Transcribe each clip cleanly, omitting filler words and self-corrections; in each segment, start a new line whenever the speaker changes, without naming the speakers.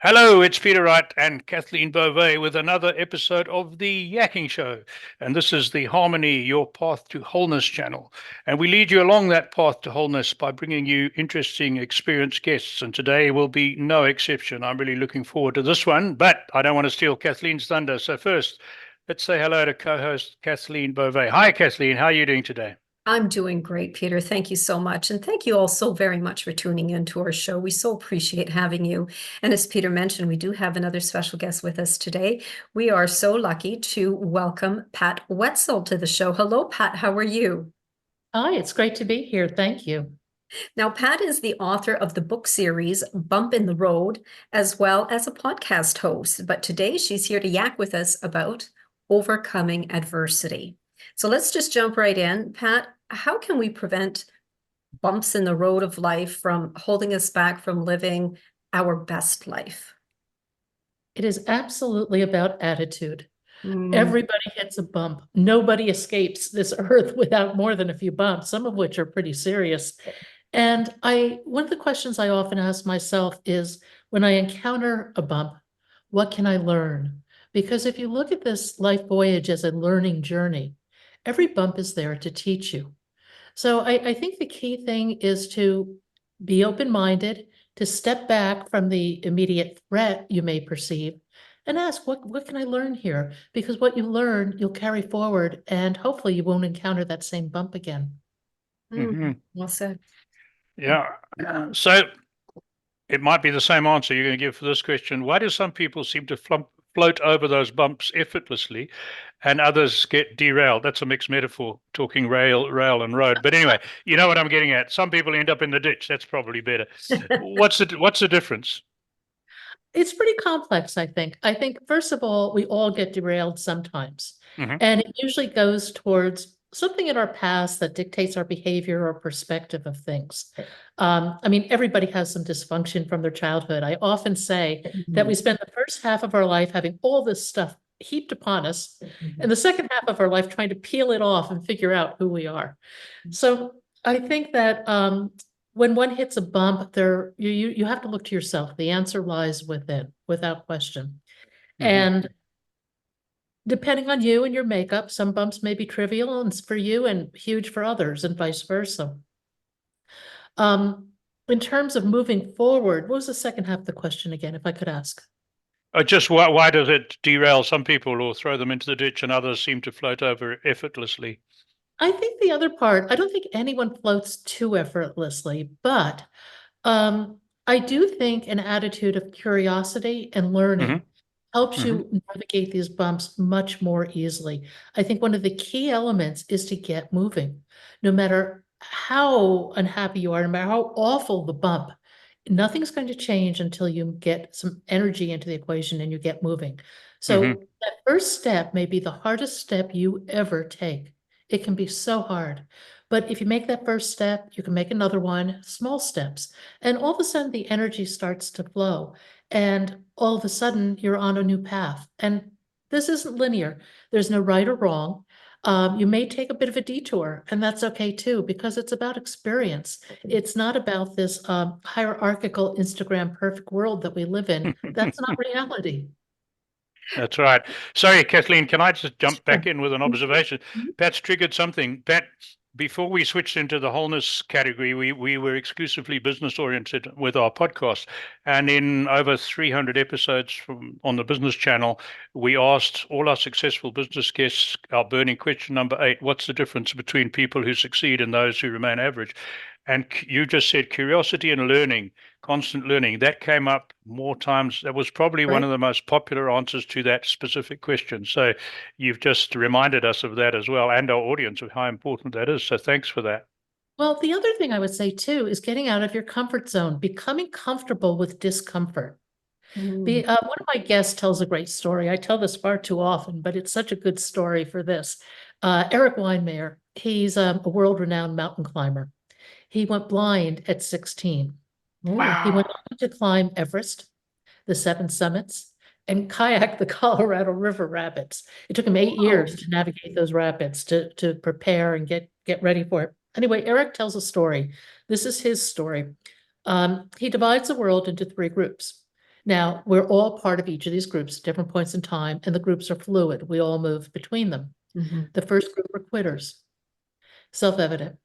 Hello, it's Peter Wright and Kathleen Beauvais with another episode of the Yakking Show. And this is the Harmony, Your Path to Wholeness channel. And we lead you along that path to wholeness by bringing you interesting, experienced guests. And today will be no exception. I'm really looking forward to this one, but I don't want to steal Kathleen's thunder. So first, let's say hello to co-host Kathleen Beauvais. Hi, Kathleen. How are you doing today?
I'm doing great, Peter. Thank you so much. And thank you all so very much for tuning in to our show. We so appreciate having you. And as Peter mentioned, we do have another special guest with us today. We are so lucky to welcome Pat Wetzel to the show. Hello, Pat. How are you?
Hi, it's great to be here. Thank you.
Now, Pat is the author of the book series Bump in the Road, as well as a podcast host. But today she's here to yak with us about overcoming adversity. So let's just jump right in. Pat, how can we prevent bumps in the road of life from holding us back from living our best life?
It is absolutely about attitude.
Mm.
Everybody hits a bump. Nobody escapes this earth without more than a few bumps, some of which are pretty serious. And one of the questions I often ask myself is, when I encounter a bump, what can I learn? Because if you look at this life voyage as a learning journey, every bump is there to teach you. So I think the key thing is to be open-minded, to step back from the immediate threat you may perceive and ask, what can I learn here? Because what you learn, you'll carry forward, and hopefully you won't encounter that same bump again.
Well said.
Yeah. So it might be the same answer you're going to give for this question. Why do some people seem to float over those bumps effortlessly and others get derailed? That's a mixed metaphor, talking rail and road. But anyway, you know what I'm getting at. Some people end up in the ditch. That's probably better. What's the difference?
It's pretty complex, I think. I think, first of all, we all get derailed sometimes.
Mm-hmm.
And it usually goes towards something in our past that dictates our behavior or perspective of things. I mean, everybody has some dysfunction from their childhood. I often say that we spend the first half of our life having all this stuff heaped upon us, and the second half of our life trying to peel it off and figure out who we are. So I think that when one hits a bump, you have to look to yourself. The answer lies within, without question.
Mm-hmm.
And depending on you and your makeup, some bumps may be trivial and for you and huge for others, and vice versa. In terms of moving forward, what was the second half of the question again, if I could ask?
Just why does it derail some people or throw them into the ditch and others seem to float over effortlessly?
I think the other part, I don't think anyone floats too effortlessly, but I do think an attitude of curiosity and learning helps
Mm-hmm.
you navigate these bumps much more easily. I think one of the key elements is to get moving. No matter how unhappy you are, no matter how awful the bump, nothing's going to change until you get some energy into the equation and you get moving. So
Mm-hmm.
that first step may be the hardest step you ever take. It can be so hard. But if you make that first step, you can make another one, small steps. And all of a sudden, the energy starts to flow. And all of a sudden, you're on a new path. And this isn't linear. There's no right or wrong. You may take a bit of a detour, and that's okay too, because it's about experience. It's not about this hierarchical Instagram perfect world that we live in. That's not reality.
That's right. Sorry, Kathleen, can I just jump back
Sure.
in with an observation?
Mhm.
Pat's triggered something. Pat, before we switched into the wholeness category, we were exclusively business oriented with our podcast. And in over 300 episodes on the business channel, we asked all our successful business guests our burning question number 8: what's the difference between people who succeed and those who remain average? And you just said curiosity and learning, constant learning. That came up more times. That was probably one
Right.
of the most popular answers to that specific question. So you've just reminded us of that as well, and our audience of how important that is. So thanks for that.
Well, the other thing I would say too is getting out of your comfort zone, becoming comfortable with discomfort. One of my guests tells a great story. I tell this far too often, but it's such a good story for this. Eric Weinmayer, he's a world-renowned mountain climber. He went blind at 16. He went
Wow.
on to climb Everest, the seven summits, and kayak the Colorado River rapids. It took him 8 years to navigate those rapids, to prepare and get ready for it. Anyway, Eric tells a story. This is his story. He divides the world into three groups. Now, we're all part of each of these groups at different points in time, and the groups are fluid. We all move between them.
Mhm.
The first group are quitters, self-evident.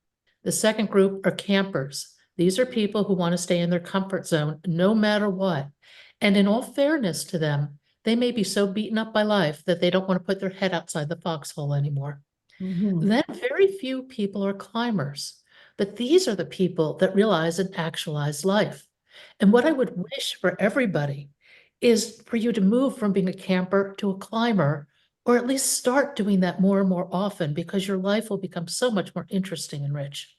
The second group are campers. These are people who want to stay in their comfort zone no matter what. And in all fairness to them, they may be so beaten up by life that they don't want to put their head outside the foxhole anymore.
Mhm.
Then very few people are climbers, but these are the people that realize and actualize life. And what I would wish for everybody is for you to move from being a camper to a climber, or at least start doing that more and more often, because your life will become so much more interesting and rich.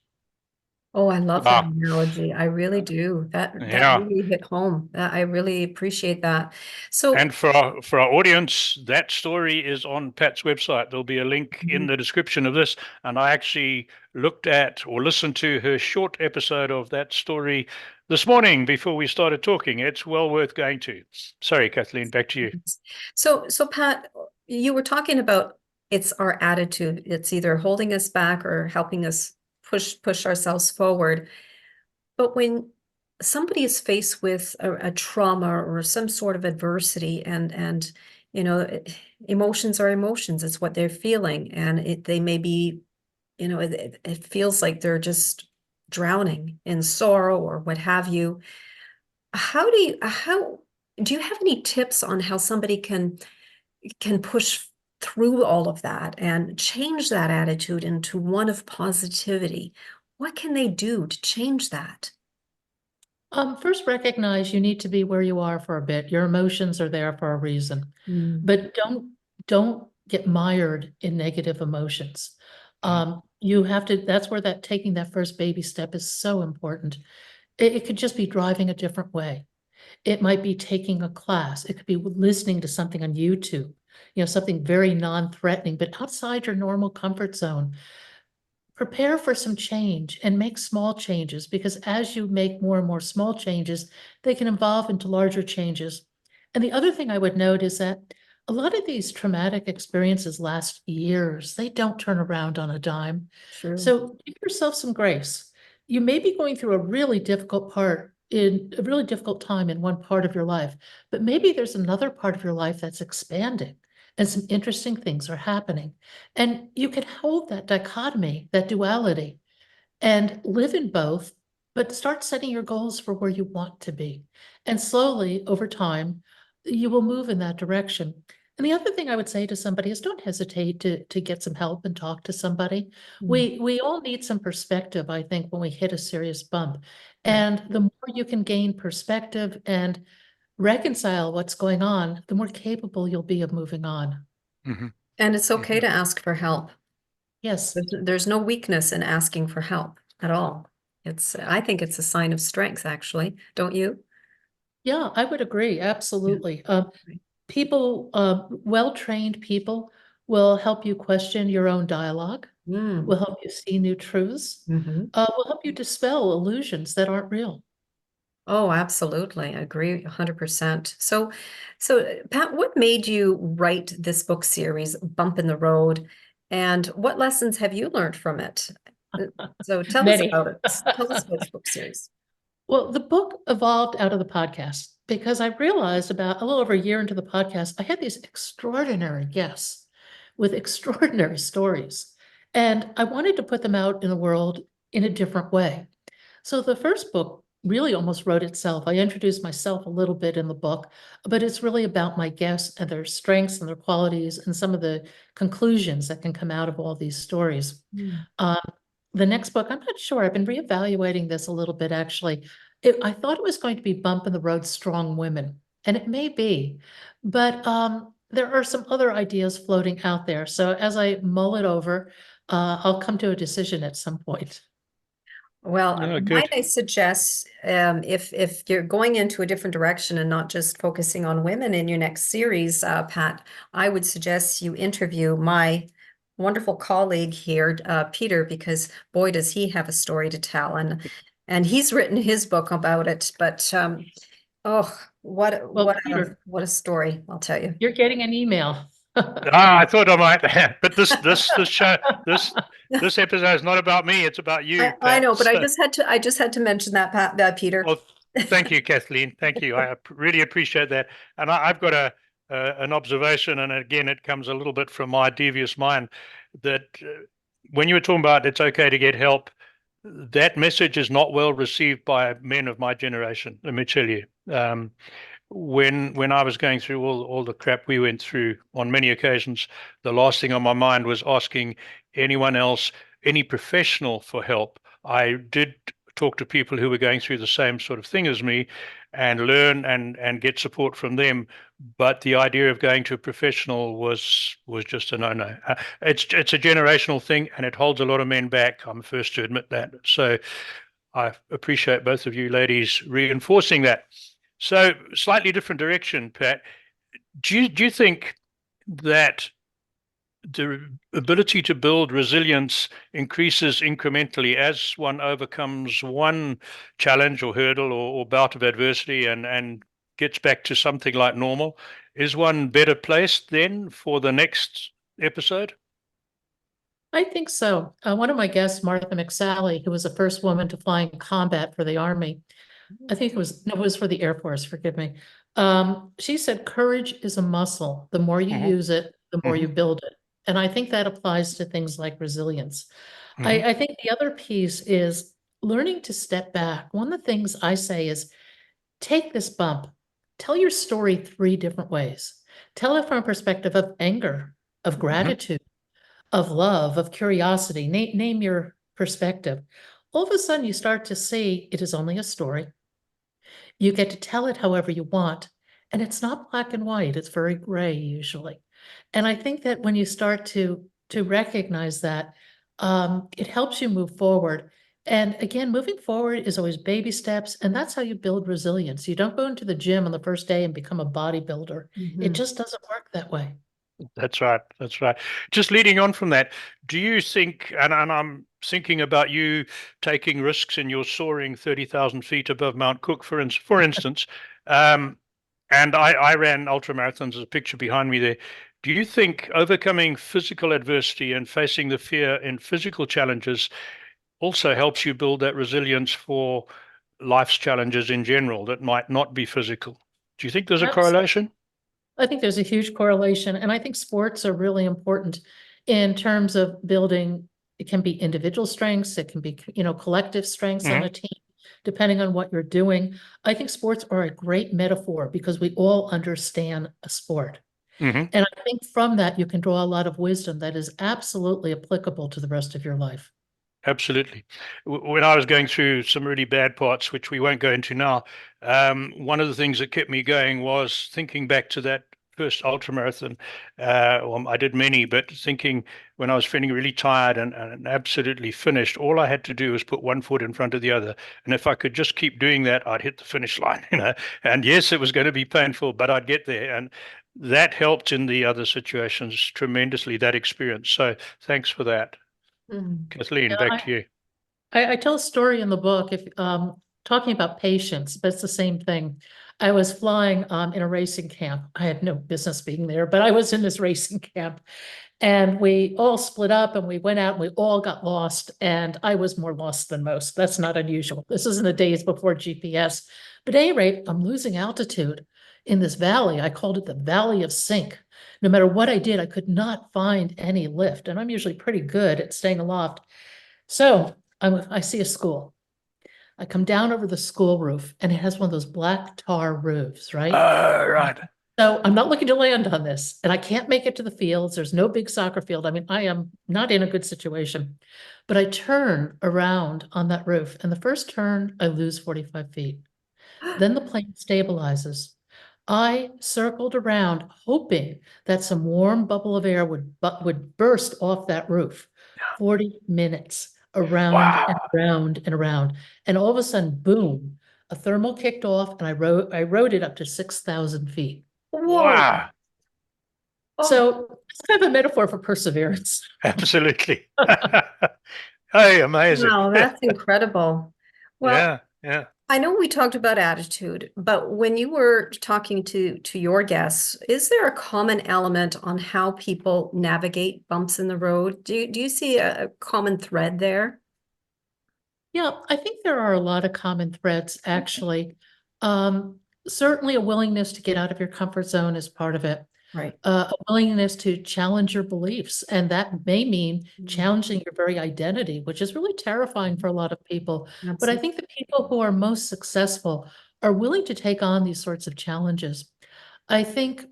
Oh, I love that
Wow.
analogy. I really do. That
Yeah.
really hit home. I really appreciate that. So,
And for our audience, that story is on Pat's website. There'll be a link in the description of this. And I actually looked at or listened to her short episode of that story this morning before we started talking. It's well worth going to. Sorry, Kathleen, back to you.
so Pat, you were talking about it's our attitude. It's either holding us back or helping us push ourselves forward. But when somebody is faced with a trauma or some sort of adversity, and you know, emotions are emotions. It's what they're feeling, and they may be, it feels like they're just drowning in sorrow or what have you. How do you have any tips on how somebody can push through all of that and change that attitude into one of positivity? What can they do to change that?
First, recognize you need to be where you are for a bit. Your emotions are there for a reason,
Mm,
but don't get mired in negative emotions. You have to, that's where that taking that first baby step is so important. It could just be driving a different way. It might be taking a class. It could be listening to something on YouTube, something very non-threatening, but outside your normal comfort zone. Prepare for some change and make small changes, because as you make more and more small changes, they can evolve into larger changes. And the other thing I would note is that a lot of these traumatic experiences last years. They don't turn around on a dime.
true.
So give yourself some grace. You may be going through a really difficult time in one part of your life, but maybe there's another part of your life that's expanding and some interesting things are happening. And you can hold that dichotomy, that duality, and live in both, but start setting your goals for where you want to be. And slowly, over time, you will move in that direction. And the other thing I would say to somebody is don't hesitate to get some help and talk to somebody.
Mm,
We all need some perspective, I think, when we hit a serious bump.
right.
And the more you can gain perspective and reconcile what's going on, the more capable you'll be of moving on.
Mhm.
And it's okay
Mhm.
to ask for help.
Yes.
There's no weakness in asking for help at all. I think it's a sign of strength, actually. Don't you?
Yeah, I would agree. Absolutely.
Right.
Well-trained people will help you question your own dialogue,
Mm,
will help you see new truths,
mhm.
will help you dispel illusions that aren't real.
Oh, absolutely. I agree 100%. So Pat, what made you write this book series, Bump in the Road, and what lessons have you learned from it? So tell us
Many.
about it. Tell us about this book series.
Well, the book evolved out of the podcast because I realized about a little over a year into the podcast, I had these extraordinary guests with extraordinary stories, and I wanted to put them out in the world in a different way. So the first book really almost wrote itself. I introduced myself a little bit in the book, but it's really about my guests and their strengths and their qualities and some of the conclusions that can come out of all these stories.
Mm.
Um, the next book, I'm not sure. I've been reevaluating this a little bit, actually. I thought it was going to be Bump in the Road, Strong Women, and it may be, but there are some other ideas floating out there. So as I mull it over, I'll come to a decision at some point.
Well,
Yeah,
might
good.
I suggest, if you're going into a different direction and not just focusing on women in your next series, Pat, I would suggest you interview my wonderful colleague here, Peter, because boy, does he have a story to tell, and he's written his book about it. But oh,
Well, Peter,
what a story, I'll tell you.
you're getting an email.
I thought I might, but this show, this episode is not about me. It's about you,
I
Pat.
know, but I just had to mention that, Pat, Peter.
Well, Thank you, Kathleen. Thank you. Really appreciate that. And I've got an observation, and again, it comes a little bit from my devious mind, that when you were talking about it's okay to get help, that message is not well received by men of my generation. Let me tell you. When I was going through all the crap we went through on many occasions, the last thing on my mind was asking anyone else, any professional, for help. I did talk to people who were going through the same sort of thing as me and learn and get support from them. But the idea of going to a professional was just a no-no. It's a generational thing, and it holds a lot of men back. I'm the first to admit that. So I appreciate both of you ladies reinforcing that. So slightly different direction, Pat. Do you think that the ability to build resilience increases incrementally as one overcomes one challenge or hurdle or bout of adversity and gets back to something like normal? Is one better placed then for the next episode?
I think so. One of my guests, Martha McSally, who was the first woman to fly in combat for the Army, I think it was for the Air Force, forgive me. She said, courage is a muscle. The more you
Mhm,
use it, the more you
mhm,
build it. And I think that applies to things like resilience.
mhm,
I think the other piece is learning to step back. One of the things I say is take this bump, tell your story three different ways. Tell it from a perspective of anger, of
mhm.
gratitude, of love, of curiosity. Name your perspective. All of a sudden, you start to see it is only a story. You get to tell it however you want. And it's not black and white, it's very gray usually. And I think that when you start to recognize that, it helps you move forward. And again, moving forward is always baby steps, and that's how you build resilience. You don't go into the gym on the first day and become a bodybuilder. It
Mhm.
just doesn't work that way.
That's right. That's right. Just leading on from that, do you think, and I'm thinking about you taking risks in your soaring 30,000 feet above Mount Cook, for instance, um, and I ran ultra marathons, as a picture behind me there. Do you think overcoming physical adversity and facing the fear in physical challenges also helps you build that resilience for life's challenges in general that might not be physical? Do you think there's a correlation?
I think there's a huge correlation, and I think sports are really important in terms of building. It can be individual strengths, it can be, collective strengths on a
Hmm.
team, depending on what you're doing. I think sports are a great metaphor because we all understand a sport.
Hmm.
And I think from that, you can draw a lot of wisdom that is absolutely applicable to the rest of your life.
Absolutely. When I was going through some really bad parts, which we won't go into now, one of the things that kept me going was thinking back to that first ultramarathon. Well, I did many, but thinking when I was feeling really tired and absolutely finished, all I had to do was put one foot in front of the other. And if I could just keep doing that, I'd hit the finish line, you know. And yes, it was going to be painful, but I'd get there. And that helped in the other situations tremendously, that experience. So thanks for that.
Mhm.
Kathleen, back
Yeah,
to you.
I tell a story in the book if talking about patience, but it's the same thing. I was flying in a racing camp. I had no business being there, but I was in this racing camp, and we all split up and we went out and we all got lost. And I was more lost than most. That's not unusual. This is in the days before GPS. But at any rate, I'm losing altitude in this valley. I called it the Valley of Sink. No matter what I did, I could not find any lift. And I'm usually pretty good at staying aloft. So I see a school. I come down over the school roof and it has one of those black tar roofs, right?
Right.
So I'm not looking to land on this and I can't make it to the fields. There's no big soccer field. I mean, I am not in a good situation, but I turn around on that roof and the first turn, I lose 45 feet. Then the plane stabilizes. I circled around hoping that some warm bubble of air would burst off that roof. 40 minutes around and
Wow.
around and around. And all of a sudden, boom, a thermal kicked off and I rode it up to 6,000 feet.
Whoa.
Wow.
Oh,
So it's kind of a metaphor for perseverance.
Absolutely. Hey, amazing.
wow, that's incredible. Well,
Yeah, yeah.
I know we talked about attitude, but when you were talking to your guests, is there a common element on how people navigate bumps in the road? Do you see a common thread there?
Yeah, I think there are a lot of common threads, actually. Um, Certainly a willingness to get out of your comfort zone is part of it.
Right.
A willingness to challenge your beliefs, and that may mean
Mm.
challenging your very identity, which is really terrifying for a lot of people. But I
Absolutely.
think the people who are most successful are willing to take on these sorts of challenges. I think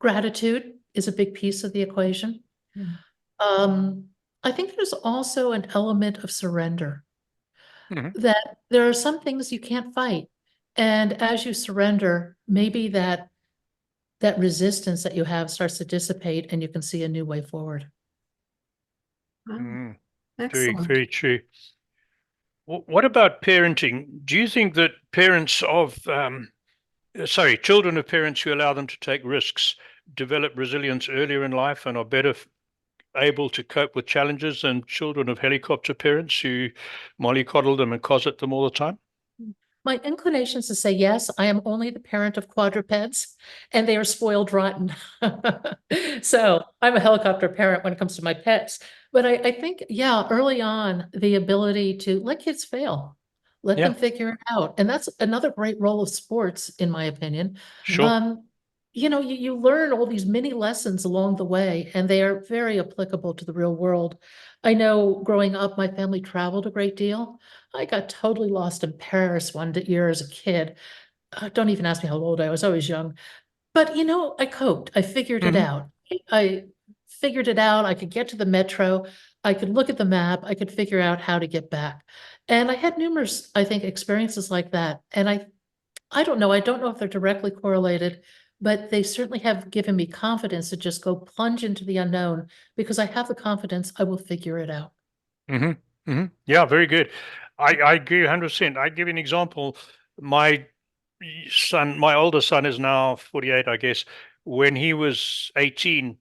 gratitude is a big piece of the equation.
Mm.
I think there's also an element of surrender,
Mhm.
that there are some things you can't fight. And as you surrender, maybe that resistance that you have starts to dissipate and you can see a new way forward.
Wow.
Mm. Very,
Excellent.
very true. What about parenting? Do you think that parents of, children of parents who allow them to take risks develop resilience earlier in life and are better able to cope with challenges than children of helicopter parents who mollycoddle them and cosset them all the time?
My inclination is to say yes. I am only the parent of quadrupeds, and they are spoiled rotten. So I'm a helicopter parent when it comes to my pets. But I think, yeah, early on, the ability to let kids fail, let
Yeah,
them figure it out. And that's another great role of sports, in my opinion.
sure.
Um, you learn all these mini lessons along the way, and they are very applicable to the real world. I know growing up, my family traveled a great deal. I got totally lost in Paris one year as a kid. Don't even ask me how old I was. I was young. But I coped. I figured it
Hmm.
out. I figured it out. I could get to the metro. I could look at the map. I could figure out how to get back. And I had numerous, I think, experiences like that. And I don't know. I don't know if they're directly correlated, but they certainly have given me confidence to just go plunge into the unknown because I have the confidence I will figure it out.
Hmm. Hmm. Yeah, very good. I agree 100%. I give you an example. My my older son is now 48, I guess. When he was 18,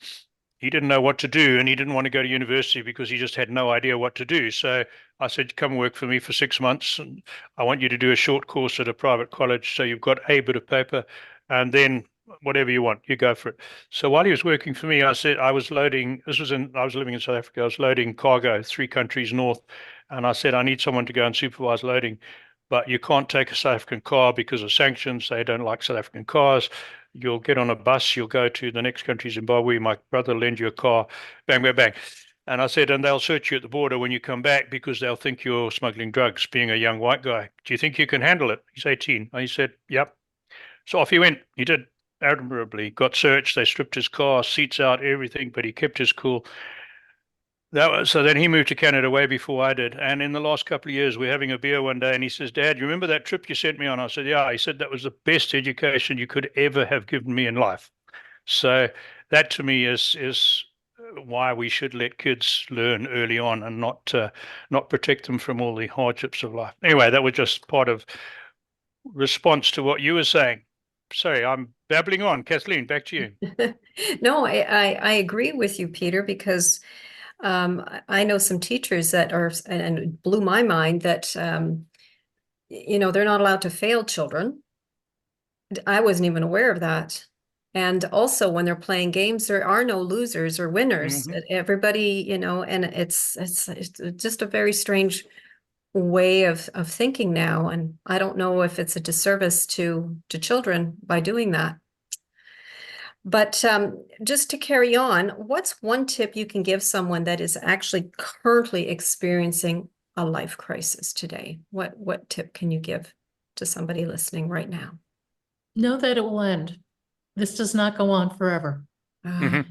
he didn't know what to do and he didn't want to go to university because he just had no idea what to do. So I said, come work for me for 6 months and I want you to do a short course at a private college. So you've got a bit of paper and then whatever you want, you go for it. So while he was working for me, I said I was loading, I was living in South Africa, I was loading cargo 3 countries north. And I said, I need someone to go and supervise loading, but you can't take a South African car because of sanctions. They don't like South African cars. You'll get on a bus, you'll go to the next country, Zimbabwe. My brother will lend you a car, bang, bang, bang. And I said, and they'll search you at the border when you come back because they'll think you're smuggling drugs, being a young white guy. Do you think you can handle it? He's 18. And he said, yep. So off he went. He did admirably. Got searched. They stripped his car, seats out, everything, but he kept his cool. So then he moved to Canada way before I did. And in the last couple of years, we're having a beer one day, and he says, "Dad, you remember that trip you sent me on?" I said, "Yeah." He said, "That was the best education you could ever have given me in life." So that to me is why we should let kids learn early on and not protect them from all the hardships of life. Anyway, that was just part of response to what you were saying. Sorry, I'm babbling on. Kathleen, back to you.
No, I agree with you, Peter, because I know some teachers that are, and it blew my mind that, they're not allowed to fail children. I wasn't even aware of that. And also when they're playing games, there are no losers or winners.
Hmm.
Everybody, and it's just a very strange way of thinking now. And I don't know if it's a disservice to children by doing that. But just to carry on, what's one tip you can give someone that is actually currently experiencing a life crisis today? What tip can you give to somebody listening right now?
Know that it will end. This does not go on forever.
Ah,
Hmm.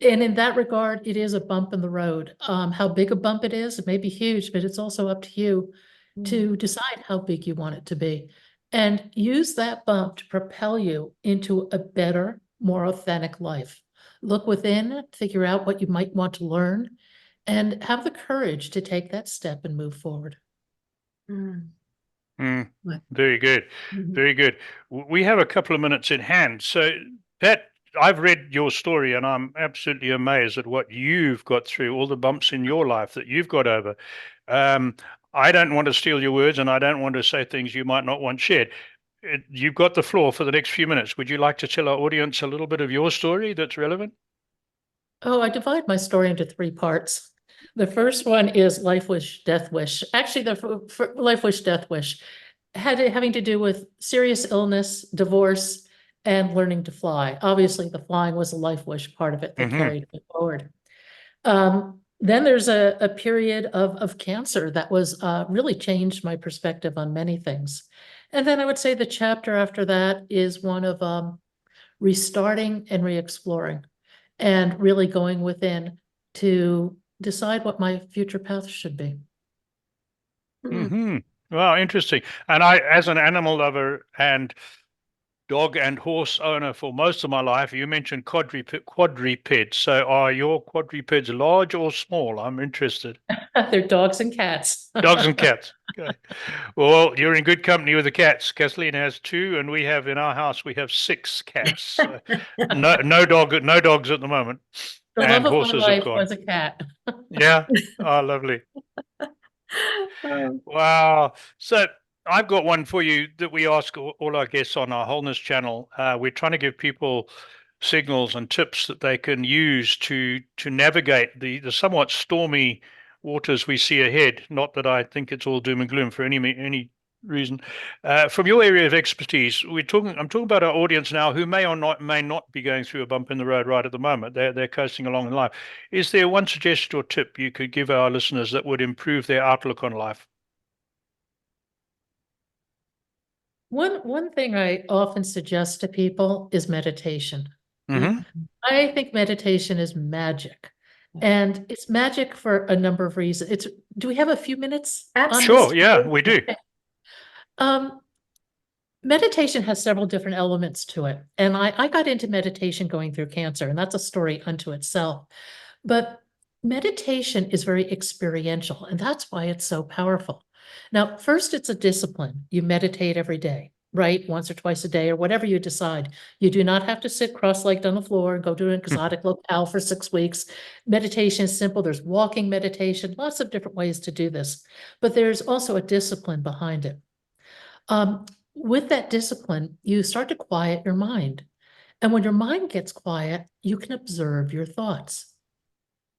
And in that regard, it is a bump in the road. How big a bump it is, it may be huge, but it's also up to you
mm,
to decide how big you want it to be. And use that bump to propel you into a better, more authentic life. Look within, figure out what you might want to learn, and have the courage to take that step and move forward.
mm,
Mm,
what-
very good.
mhm.
Very good. We have a couple of minutes in hand. So, Pat, I've read your story and I'm absolutely amazed at what you've got through, all the bumps in your life that you've got over. Um, I don't want to steal your words and I don't want to say things you might not want shared. You've got the floor for the next few minutes. Would you like to tell our audience a little bit of your story that's relevant?
Oh, I divide my story into three parts. The first one is life wish, death wish. Actually, the life wish, death wish having to do with serious illness, divorce, and learning to fly. Obviously, the flying was a life wish part of it that carried me forward. Then there's a period of cancer that was really changed my perspective on many things. And then I would say the chapter after that is one of restarting and re-exploring and really going within to decide what my future path should be.
Mm-hmm. Wow, interesting. And I, as an animal lover and dog and horse owner for most of my life, you mentioned quadrupeds. So are your quadrupeds large or small? I'm interested.
They're dogs and cats.
Dogs and cats. Okay. Well, you're in good company with the cats. Kathleen has 2, and we have in our house we have 6 cats. So no dogs at the moment,
The
and
love of my
horses have
life
gone.
was a cat.
Yeah. Oh, lovely.
Oh,
Wow. So I've got one for you that we ask all our guests on our wholeness channel. We're trying to give people signals and tips that they can use to navigate the somewhat stormy waters we see ahead. Not that I think it's all doom and gloom for any reason. From your area of expertise, I'm talking about our audience now who may not be going through a bump in the road right at the moment. They're coasting along in life. Is there one suggestion or tip you could give our listeners that would improve their outlook on life?
One thing I often suggest to people is meditation.
Mm-hmm.
I think meditation is magic. And it's magic for a number of reasons. Do we have a few minutes on this?
Sure. Yeah, we do.
Um, meditation has several different elements to it. And I got into meditation going through cancer, and that's a story unto itself. But meditation is very experiential, and that's why it's so powerful. Now, first, it's a discipline. You meditate every day, right? Once or twice a day, or whatever you decide. You do not have to sit cross-legged on the floor and go to an exotic locale for 6 weeks. Meditation is simple. There's walking meditation, lots of different ways to do this. But there's also a discipline behind it. With that discipline, you start to quiet your mind. And when your mind gets quiet, you can observe your thoughts.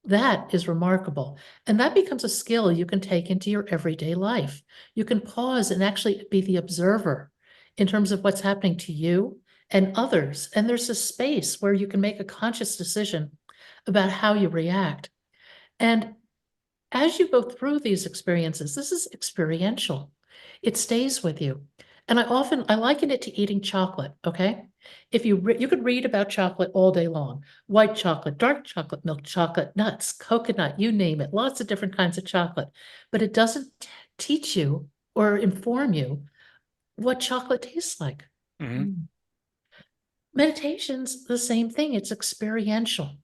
That is remarkable. And that becomes a skill you can take into your everyday life. You can pause and actually be the observer in terms of what's happening to you and others. And there's a space where you can make a conscious decision about how you react. And as you go through these experiences, this is experiential. It stays with you. And I liken it to eating chocolate, okay? If you could read about chocolate all day long, white chocolate, dark chocolate, milk chocolate, nuts, coconut, you name it, lots of different kinds of chocolate, but it doesn't teach you or inform you what chocolate tastes like.
Mm-hmm.
Meditation's the same thing, it's experiential.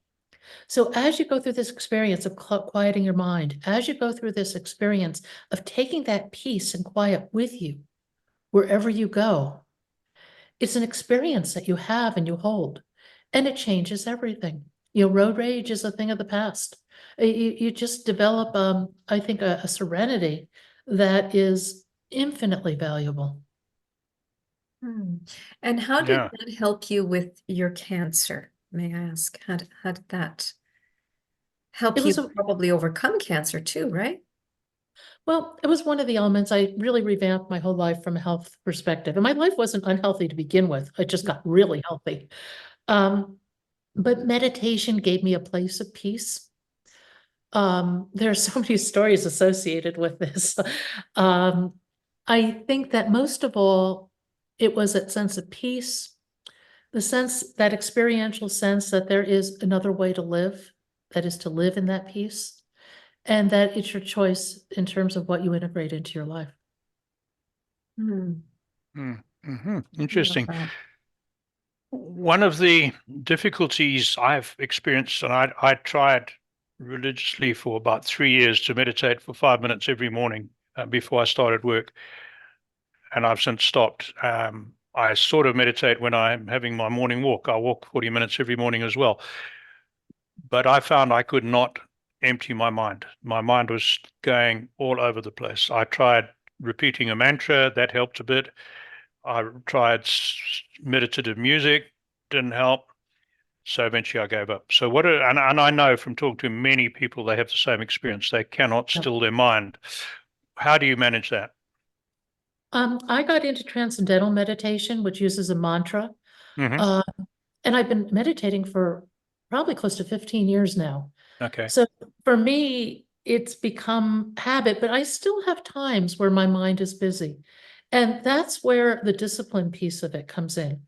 So as you go through this experience of quieting your mind, as you go through this experience of taking that peace and quiet with you wherever you go, it's an experience that you have and you hold, and it changes everything. Road rage is a thing of the past. You just develop, I think, a serenity that is infinitely valuable.
And how did
Yeah.
that help you with your cancer? May I ask? How did that help
It was
you probably overcome cancer too, right?
Well, it was one of the elements. I really revamped my whole life from a health perspective. And my life wasn't unhealthy to begin with. I just got really healthy. But meditation gave me a place of peace. There are so many stories associated with this. I think that most of all, it was that sense of peace, that experiential sense that there is another way to live, that is to live in that peace. And that it's your choice in terms of what you integrate into your life.
Mm-hmm. Interesting.
Wow.
One of the difficulties I've experienced, and I tried religiously for about 3 years to meditate for 5 minutes every morning before I started work, and I've since stopped. I sort of meditate when I'm having my morning walk. I walk 40 minutes every morning as well. But I found I could not empty my mind. My mind was going all over the place. I tried repeating a mantra, that helped a bit. I tried meditative music, didn't help. So eventually I gave up. So and I know from talking to many people, they have the same experience. They cannot
Yep.
still their mind. How do you manage that?
I got into transcendental meditation, which uses a mantra.
Hmm.
Uh, and I've been meditating for probably close to 15 years now.
Okay.
So for me, it's become habit, but I still have times where my mind is busy. And that's where the discipline piece of it comes in.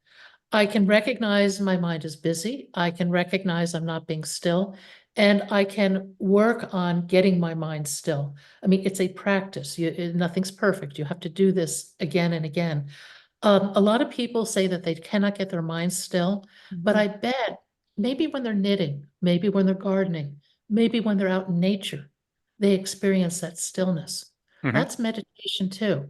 I can recognize my mind is busy. I can recognize I'm not being still, and I can work on getting my mind still. I mean, it's a practice. Nothing's perfect. You have to do this again and again. A lot of people say that they cannot get their minds still, but I bet maybe when they're knitting, maybe when they're gardening, maybe when they're out in nature, they experience that stillness.
Hmm.
That's meditation too.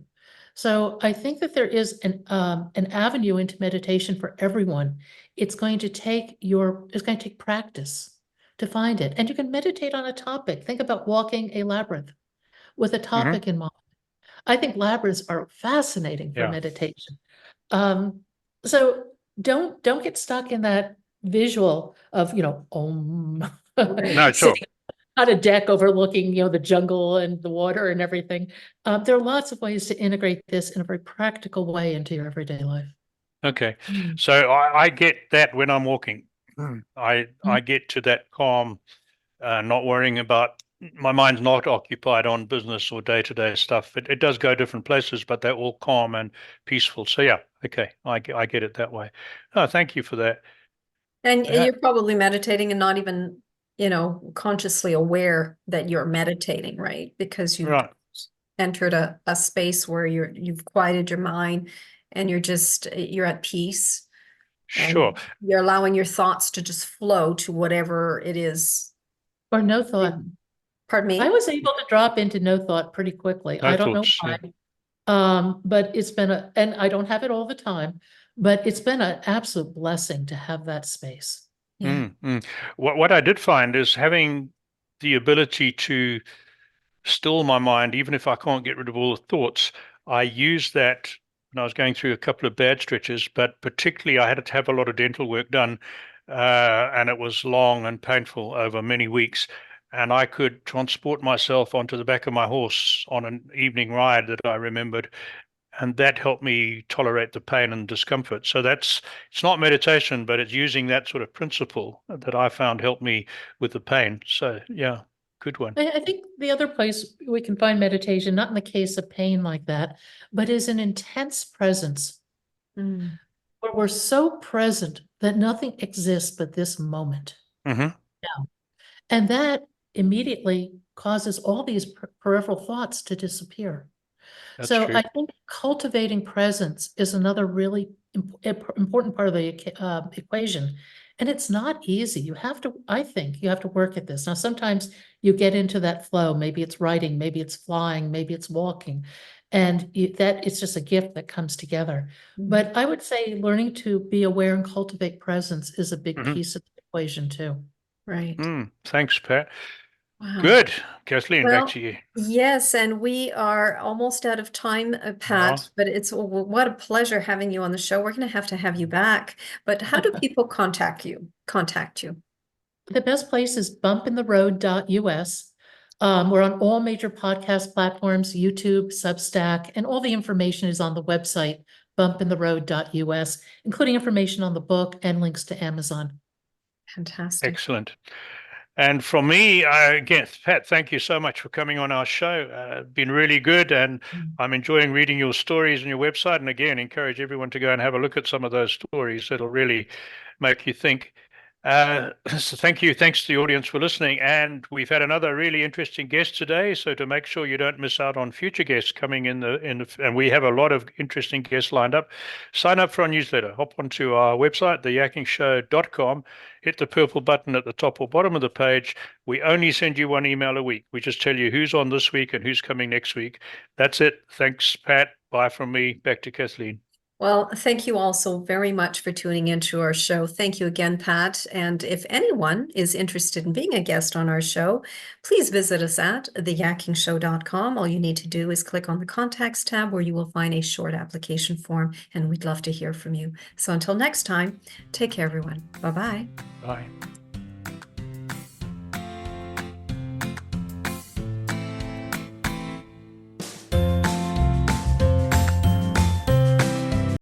So I think that there is an avenue into meditation for everyone. It's going to take practice to find it. And you can meditate on a topic. Think about walking a labyrinth with a
Hmm.
topic in mind. I think labyrinths are fascinating for
Yeah.
meditation. Um, so don't get stuck in that visual of,
No, sure.
sitting on a deck overlooking, the jungle and the water and everything. There are lots of ways to integrate this in a very practical way into your everyday life.
Okay.
Mm.
So I get that when I'm walking. I get to that calm, not worrying about my mind's not occupied on business or day-to-day stuff. It does go different places, but they're all calm and peaceful. So yeah, okay, I get it that way. Oh, thank you for that.
And
Uh,
you're probably meditating and not even, consciously aware that you're meditating, right? Because you've
right,
entered a space where you've quieted your mind and you're at peace
sure.
and you're allowing your thoughts to just flow to whatever it is.
Or no thought.
Pardon
I
me?
was able to drop into no thought pretty quickly.
No
I don't know
thoughts.
why.
Yeah.
But and I don't have it all the time, but it's been an absolute blessing to have that space.
Yeah.
Mm, mm. What I did find is having the ability to still my mind, even if I can't get rid of all the thoughts. I used that when I was going through a couple of bad stretches, but particularly I had to have a lot of dental work done, and it was long and painful over many weeks. And I could transport myself onto the back of my horse on an evening ride that I remembered, and that helped me tolerate the pain and discomfort. So it's not meditation, but it's using that sort of principle that I found helped me with the pain. So yeah, good one.
I think the other place we can find meditation, not in the case of pain like that, but is an intense presence
Mm.
where we're so present that nothing exists but this moment.
Hmm.
Now. And that immediately causes all these peripheral thoughts to disappear.
That's
So
true.
I think cultivating presence is another really important part of the equation. And it's not easy. I think you have to work at this. Now, sometimes you get into that flow. Maybe it's writing, maybe it's flying, maybe it's walking. And that it's just a gift that comes together. But I would say learning to be aware and cultivate presence is a big
Hmm.
piece of the equation too.
Right.
Thanks, Pat.
Wow.
Good. Kathleen, back
Well,
to you.
yes, and we are almost out of time,
Yeah.
Pat, but what a pleasure having you on the show. We're going to have you back. But how do people contact you?
The best place is bumpintheroad.us. We're on all major podcast platforms, YouTube, Substack, and all the information is on the website, bumpintheroad.us, including information on the book and links to Amazon.
Fantastic.
Excellent. And from me, again, Pat, thank you so much for coming on our show. Been really good, and I'm enjoying reading your stories on your website. And again, encourage everyone to go and have a look at some of those stories. It'll really make you think. So thank you. Thanks to the audience for listening. And we've had another really interesting guest today. So to make sure you don't miss out on future guests coming and we have a lot of interesting guests lined up, sign up for our newsletter. Hop onto our website, theyakkingshow.com. Hit the purple button at the top or bottom of the page. We only send you one email a week. We just tell you who's on this week and who's coming next week. That's it. Thanks, Pat. Bye from me. Back to Kathleen.
Well, thank you all so very much for tuning into our show. Thank you again, Pat. And if anyone is interested in being a guest on our show, please visit us at theyakkingshow.com. All you need to do is click on the contacts tab where you will find a short application form, and we'd love to hear from you. So until next time, take care, everyone. Bye-bye.
Bye.